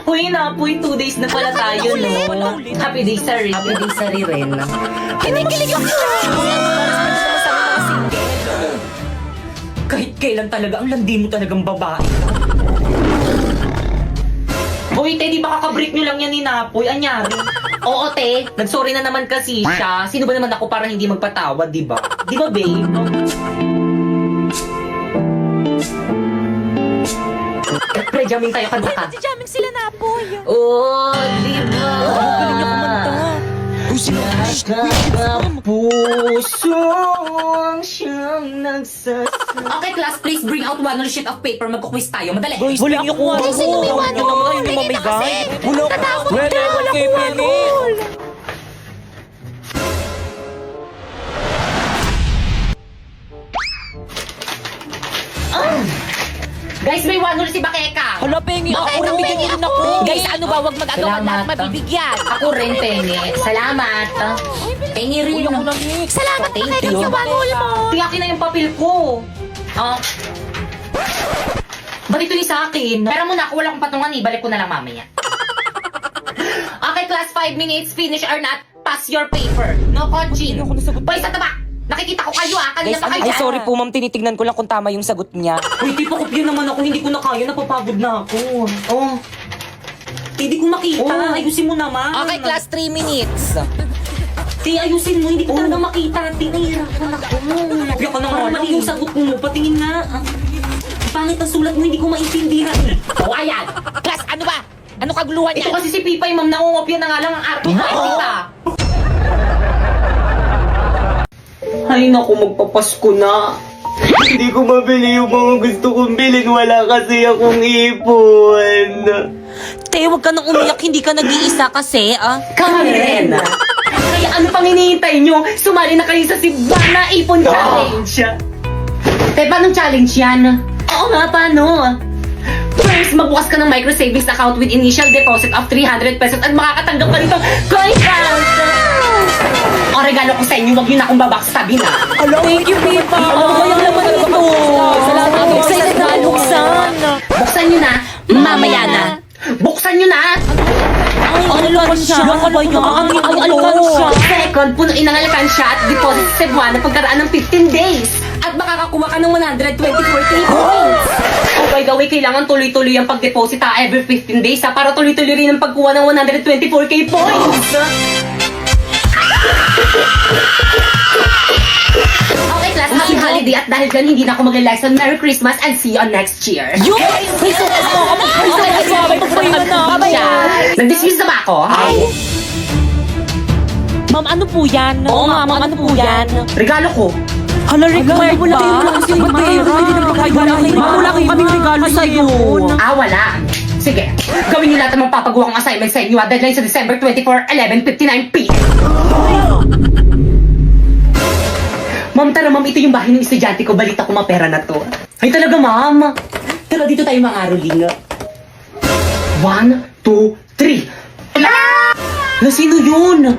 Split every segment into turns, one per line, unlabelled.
Uy, Napoy, 2 days na pala tayo, no? Happy day, sir.
Happy day sa rin.
Kinikilig ako
Kahit kailan talaga, ang landi mo talagang babae.
Uy, te, di ba kakabreak nyo lang yan ni Napoy? Anyari? Oo, te. Nagsorry na naman kasi siya. Sino ba naman ako para hindi magpatawad, di ba? Di ba, babe? Pre-jamming tayo kanaka.
Jamming sila na po.
Oh, di ba?
Galing niya kumanta.
Puso ang siyang nagsasabi.
Okay, class, please bring out one sheet of paper. Magkukwis tayo. Madali.
Wala niyo kung ano.
Sino may one?
Yun naman yung mamigay. Wala
Natakot
wala
ka.
wala kay Penny.
Guys, may one si Bakeka.
Hala, Penny, ako rin bigyan niyo rin ako.
Guys, ano ba? Huwag mag-agawan
Salamat.
lahat mabibigyan.
Ako rin, Penny. Salamat.
Pengi rin.
Uy, ako na mix.
Salamat
Thank
Bakeka
you.
sa wanol mo.
Tiyakin na yung papel ko. Ah. Ba't ito yung sa akin?
Pero muna, ako wala akong patungan eh. Balik ko na lang mamaya.
Okay, class, 5 minutes. Finish or not, pass your paper. No coaching.
Ako nasagot.
Boy, sa taba! Nakikita ko kayo kanina
Guys,
pa kayo
Ay,
dyan.
sorry po, ma'am. Tinitignan ko lang kung tama yung sagot niya.
Uy, di pa kopya naman ako. Hindi ko na kaya. Napapagod na ako. Oh. Hindi ko makita.
Oh.
Ayusin mo naman.
Okay, class, 3 minutes.
Ti, ayusin mo. Hindi ko talaga makita. Ti, nahihirapan ako. Kopya ka na nga lang yung sagot mo. Patingin nga. Pangit ang sulat mo. Hindi ko maintindihan.
O, ayan. Class, ano ba? Ano kaguluhan
Ito
yan?
kasi si Pipay, ma'am. Nangungopya na nga lang ang arte. Ay, naku, magpapasko na. Hindi ko mabili yung mga gusto kong bilhin. Wala kasi akong ipon.
Te, huwag ka nang umiyak. Hindi ka nag-iisa kasi, ah.
Karen! Kaya ano pang hinihintay nyo? Sumali na kayo sa Sibana Ipon Challenge! Te, paano challenge yan? Oo nga, paano? First, magbukas ka ng micro savings account with initial deposit of 300 pesos at makakatanggap ka nito coin count! O regalo ko sa inyo, huwag nyo na akong babackstabin ha.
Thank you, Pipa. Ano ba yung laman nito? Salamat. Excited na buksan.
Buksan nyo na, mamaya na. Buksan nyo na!
Ay, alkansya. Yung kabay niya. Ay, alkansya.
Second, punuin ang alkansya at deposit sa Cebuana pagkaraan ng 15 days. At makakakuha ka ng 124k points. Oh, by the way, kailangan tuloy-tuloy ang pag-deposit every 15 days para tuloy-tuloy rin ang pagkuha ng 124k points. Okay, class, happy holiday at dahil dyan hindi na ako magla-lesson. Merry Christmas and see you on next year.
Yun! Ay, so,
Nag-dismiss na ba ako?
Ma'am, ano po yan? Oo nga, ma'am, ano po yan?
Regalo ko.
Hala, required ba? Wala kasi wala kaming regalo sa'yo.
Wala. Sige, gawin niyo lahat ng mapapagawa kong assignment sa inyo. Deadline sa December 24, 11:59 p.m. Ma'am, tara ma'am, ito yung bahay ng estudyante ko. Balita ko mapera na to. Ay talaga, ma'am. Tara, dito tayo mga aroling. 1, 2, 3. Na sino yun?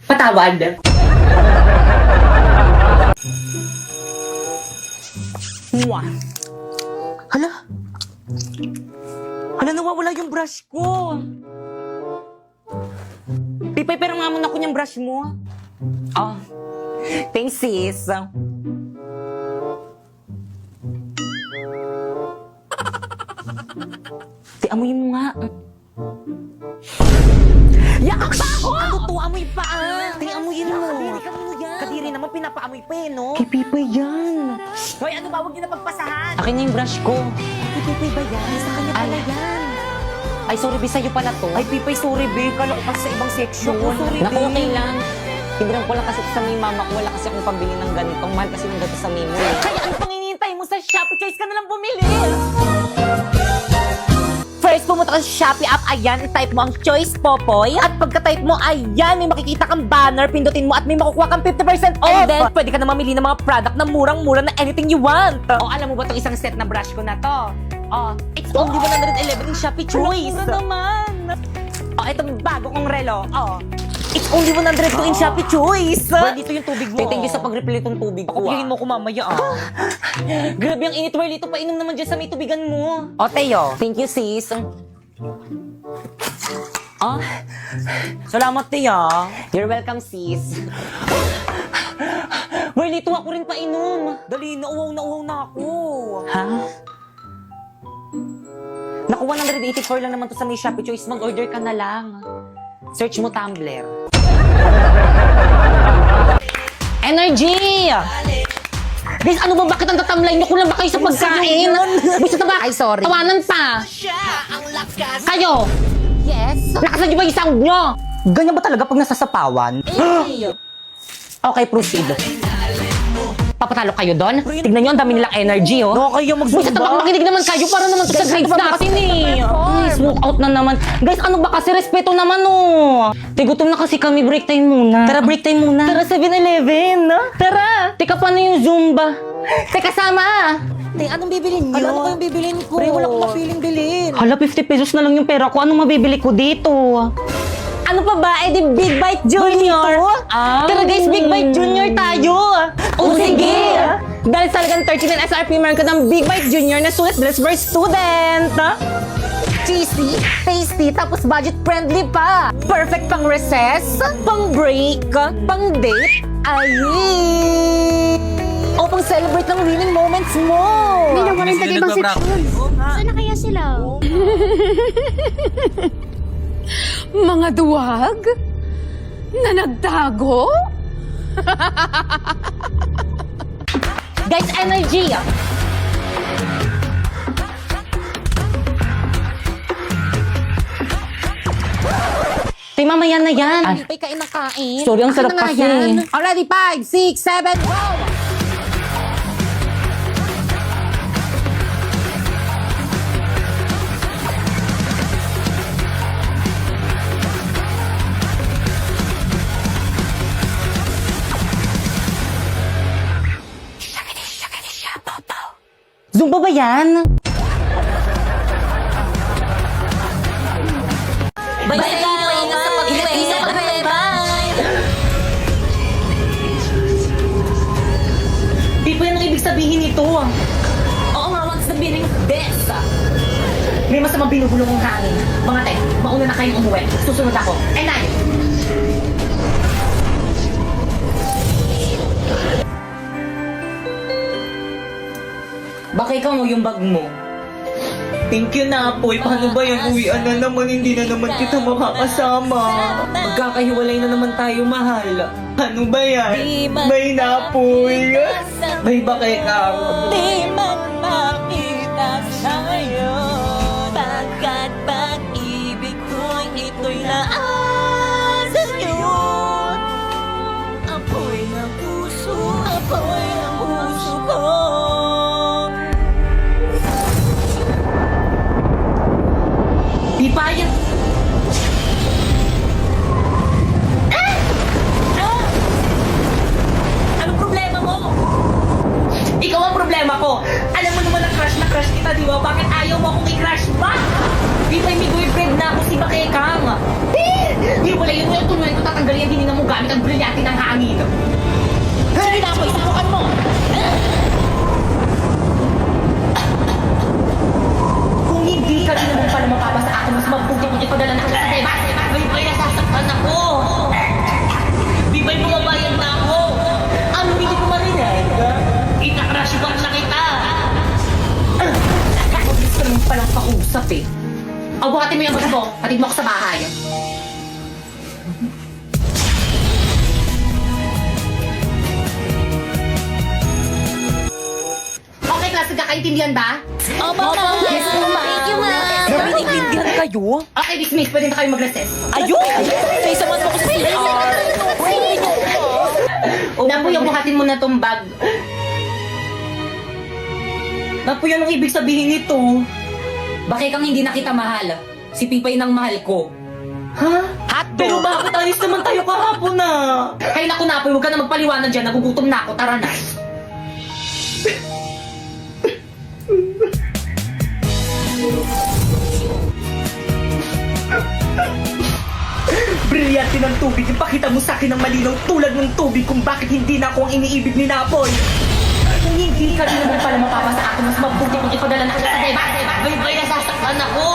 Patawad.
Hala? Hala, nawawala yung brush ko. Pipay, pero nga muna ko yung brush mo. Oh. Thanks, sis. Di, amoy mo nga. Yakak pa ako! Ano to? Amoy pa ah! Di, amoyin mo. Kadiri ka mo yan. Kadiri naman, pinapaamoy pa eh, no? Kay Pipay yan.
Hoy, ano ba? Huwag niyo na pagpasahan.
Akin na yung brush ko. Kay Pipay ba yan? Sa kanya pala yan. Ay, sorry, be, sa'yo pala to. Ay, Pipay, sorry, be. Kala ko kasi sa ibang section. Naku, okay lang. Tinignan ko lang kasi sa may mama ko. Wala kasi akong pambili ng ganito. Mahal kasi ng ganito sa Mimo. Kaya ano pang hinihintay mo sa Shopee? Choice ka na lang bumili. First, pumunta ka sa Shopee app, ayan, type mo ang Choice Popoy. At pagka-type mo, ayan, may makikita kang banner, pindutin mo at may makukuha kang 50% off. And then, pwede ka na mamili ng mga product na murang-mura na anything you want. O, alam mo ba itong isang set na brush ko na to? O, it's only 111 in Shopee Choice. Mura naman. O, ito bago kong relo. O, it's only 102 in Shopee Choice. Well, dito yung tubig mo. Thank you sa pag-refill itong tubig ko. Pakupihin mo ko mamaya, Grabe ang init, Well. Ito painom naman dyan sa may tubigan mo. O, Teo. Thank you, sis. Salamat, Tia. You're welcome, sis. Well, ito ako rin painom. Dali, nauwaw na ako. Ha? Naku, 184 lang naman to sa may Shopee Choice. Mag-order ka na lang. Search mo Tumblr. Energy! Guys, ano ba? Bakit ang tatamlay niyo? Kulang ba kayo sa pagkain? Gusto na ba? Ay, sorry. Tawanan pa. Kayo!
Yes?
Lakasan niyo ba yung sound niyo? Ganyan ba talaga pag nasasapawan? Okay, proceed. Papatalo kayo doon? Tignan niyo, ang dami nilang energy, oh. No, kayo
Gusto
magsumba. Makinig naman kayo para naman sa grades natin, eh. Ay, smoke out na naman. Guys, ano ba kasi? Respeto naman, oh. Tigutom na kasi kami. Break time muna. Tara, break time muna. Tara, 7-Eleven. Tara. Teka, paano yung Zumba? Teka, sama.
Te, anong bibilin niyo? Ano kayong bibilin ko?
Pre, wala akong
mapiling bilhin.
Hala, 50 pesos na lang yung pera ko. Anong mabibili ko dito? Ano pa ba? Eh di Big Bite Junior. Tara guys, Big Bite Junior tayo. O sige. Dahil talagang 39 SRP, meron ka ng Big Bite Junior na sulit dress for student. Cheesy, tasty, tapos budget-friendly pa. Perfect pang recess, pang break, pang date. Ay! O pang celebrate ng winning moments mo.
Hindi naman rin tayo ibang section. Saan na kaya sila? Mga duwag? Na nagtago?
Guys, energy! Tay, mamaya na yan.
Hindi pa kain ng kain.
Sorry, ang sarap
Ano nga
kasi.
yan? Already, 5, 6, 7, go!
Zumba ba yan?
Bye-bye! Ingat sa pag-ibay!
Di pa yan ang ibig sabihin nito.
Oo nga, what's the meaning of this?
May masamang binubulong ng hangin. Mga te, mauna na kayong umuwi. Susunod ako. And I... Baka ikaw mo yung bag mo. Thank you na, Apoy. Paano ba yan? Uwian na naman. Hindi na naman kita makakasama. Magkakahiwalay na naman tayo, mahal. Ano ba yan? May na, Apoy. May baka ikaw.
Di man makita sa'yo Pagkat pag-ibig ko'y ito'y naan sa'yo Apoy ng puso ko
Di pa yan. Anong problema mo? Ikaw ang problema ko. Alam mo naman na crush kita, di ba? Bakit ayaw mo akong i-crush ba? Di ba may boyfriend na ako si Bakekang? Di wala yun mo yung tunuan ko tatanggalin hindi na mo gamit ang brilyante ng hangin. Sige na ako, isabukan mo! Kung hindi ka rin naman pala mapapasa ako, mas mabuti kung ipadala na ako sa iba. Di ba'y nasasaktan ako? Di ba'y bumabayan na ako? Ano, hindi ko marinig? Ita-crush bang na kita? Ako gusto naman palang pakusap eh. O, buhatin mo yung bag mo. Hatid mo ako sa bahay. Okay, klase, kakaintindihan ba?
Opo, ma'am!
Yes, po, ma'am.
Thank you, ma'am!
Naiintindihan kayo?
Okay, dismiss. Pwede na kayo mag-recess.
Ayun! May saman mo ko sa CR.
Napuyo, buhatin mo na tong bag. Napuyo, anong ibig sabihin nito?
Bakit kang hindi na kita mahal? Si Pipay nang mahal ko.
Ha?
Hotdog!
Pero bakit alis naman tayo kahapon na? Ay naku, Napoy, huwag ka na magpaliwanag dyan. Nagugutom na ako. Tara na. Brilyante ng tubig. Ipakita mo sa akin ang malinaw tulad ng tubig kung bakit hindi na ako ang iniibig ni Napoy. Kung hindi ka rin naman pala mapapa sa akin, mas mabuti kung ipadala na kita sa deba. Bibay, nasasaktan ako.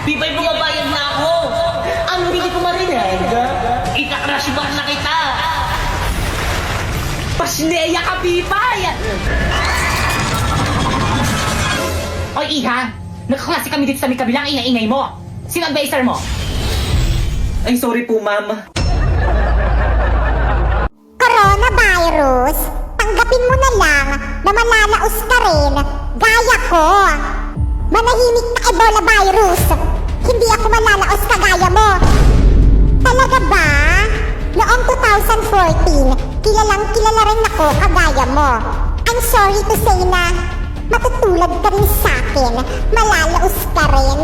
Bibay, bumabayad na ako. Ang hindi ko marinig. Ika-crush back na kita. Pasneya ka, Bibay! Oy, Iha! Nagkaklase kami dito sa may kabilang ingay-ingay mo. Sino ang baser mo? Ay, sorry po, ma'am.
Coronavirus, tanggapin mo na lang na malalaos ka rin, gaya ko. Manahimik na Ebola virus, hindi ako malalaos kagaya mo. Talaga ba? Noong 2014, kilalang kilala rin ako kagaya mo. I'm sorry to say na matutulad ka rin sa'kin, malalaos ka rin.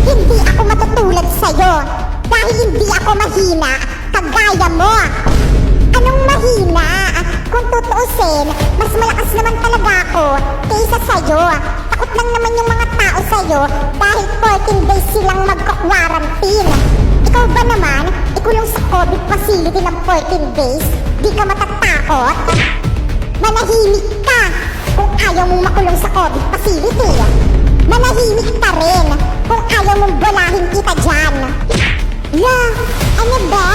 Hindi ako matutulad sa'yo dahil hindi ako mahina kagaya mo. Anong mahina? Kung tutuusin, mas malakas naman talaga ako kaysa sa'yo. Takot lang naman yung mga tao sa'yo dahil 14 days silang magka-quarantine. Ikaw ba naman, ikulong sa COVID facility ng 14 days? Di ka matatakot? Manahimik ka kung ayaw mong makulong sa COVID facility. Manahimik ka rin kung ayaw mong bolahin kita dyan. Ano ba?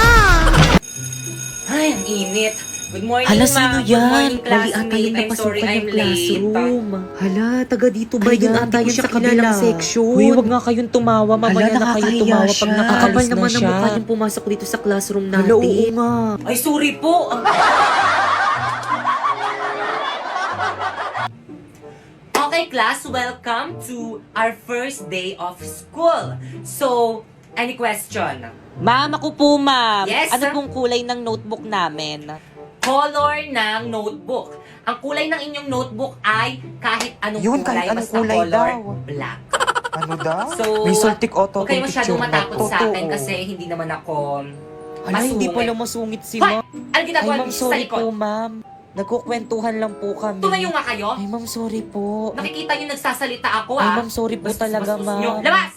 Ay, ang init. Good morning,
Hala,
ma'am.
sino
Good
yan?
morning,
Mali ata
classmate.
yung
I'm sorry,
napasukan
I'm
yung
late.
classroom.
Hala, taga dito ba
Ay,
yan?
ata
Ata
yun
yun
sa
sa
kabilang
kabilang
section.
Uy, wag nga kayong tumawa. Mamaya
Hala,
na kayo
nakakahiya
tumawa pag
siya.
nakaalis
Kapal
na
naman ang
siya.
mukha niyang pumasok dito sa classroom natin.
Hala, oo nga.
Ay, sorry po. Okay, class, welcome to our first day of school. So, any question?
Ma'am, ako po, ma'am.
Yes,
Ano
sir?
pong kulay ng notebook namin?
Color ng notebook. Ang kulay ng inyong notebook ay kahit anong
Yun,
kulay,
kahit anong
basta
kulay
color
daw.
black.
Ano daw?
So,
May Soltic Auto
huwag kayo
picture
masyadong
na.
matakot sa akin
Totoo.
kasi hindi naman ako
Hala, hindi
masungit.
pala masungit si
Hoy!
ma'am.
Ano
Ay,
ginagawa
ma'am,
niyo sa
sorry
likod?
po, ma'am. Nagkukwentuhan lang po kami.
Tumayo nga kayo.
Ay, ma'am, sorry po.
Nakikita niyo nagsasalita ako,
Ay,
ah.
ma'am, sorry po
Bastos,
talaga,
bastos niyo.
ma'am.
Labas!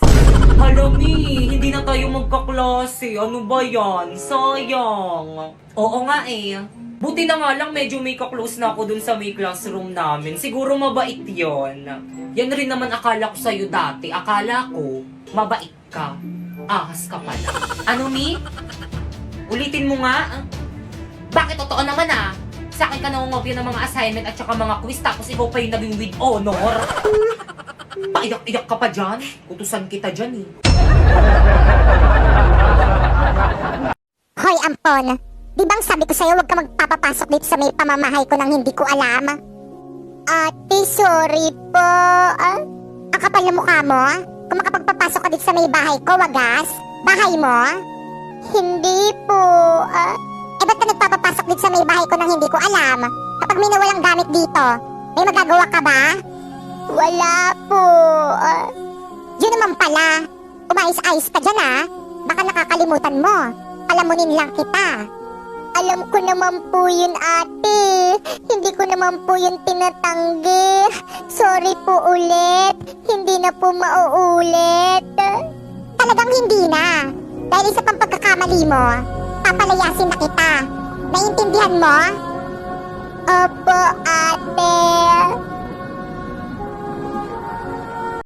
Halami, hindi na tayo magkaklase. Ano ba yan? Sayang. Oo nga eh. Buti na nga lang medyo may kaklose na ako dun sa may classroom namin. Siguro mabait yon. Yan rin naman akala ko sa'yo dati. Akala ko, mabait ka. Ahas ka pala. Ano, Mi? Ulitin mo nga. Bakit totoo naman ah? Sa akin ka nangungopya ng mga assignment at saka mga quiz tapos ikaw pa yung naging with honor. Paiyak-iyak ka pa dyan. Utusan kita dyan eh.
Hoy, Ampon. Di bang sabi ko sa'yo huwag ka magpapapasok dito sa may pamamahay ko nang hindi ko alam? Ate, sorry po. Ang kapal na mukha mo? Kung makapagpapasok ka dito sa may bahay ko, wagas? Bahay mo? Hindi po. Ba't ka nagpapapasok dito sa may bahay ko nang hindi ko alam? Kapag may nawalang gamit dito, may magagawa ka ba? Wala po. Yun naman pala. Umayos-ayos ka dyan ah. Baka nakakalimutan mo. Palamunin lang kita. Alam ko naman po yun, ate. Hindi ko naman po yun tinatanggi. Sorry po ulit. Hindi na po mauulit. Talagang hindi na. Dahil isa pang pagkakamali mo, papalayasin na kita. Naiintindihan mo? Opo, ate.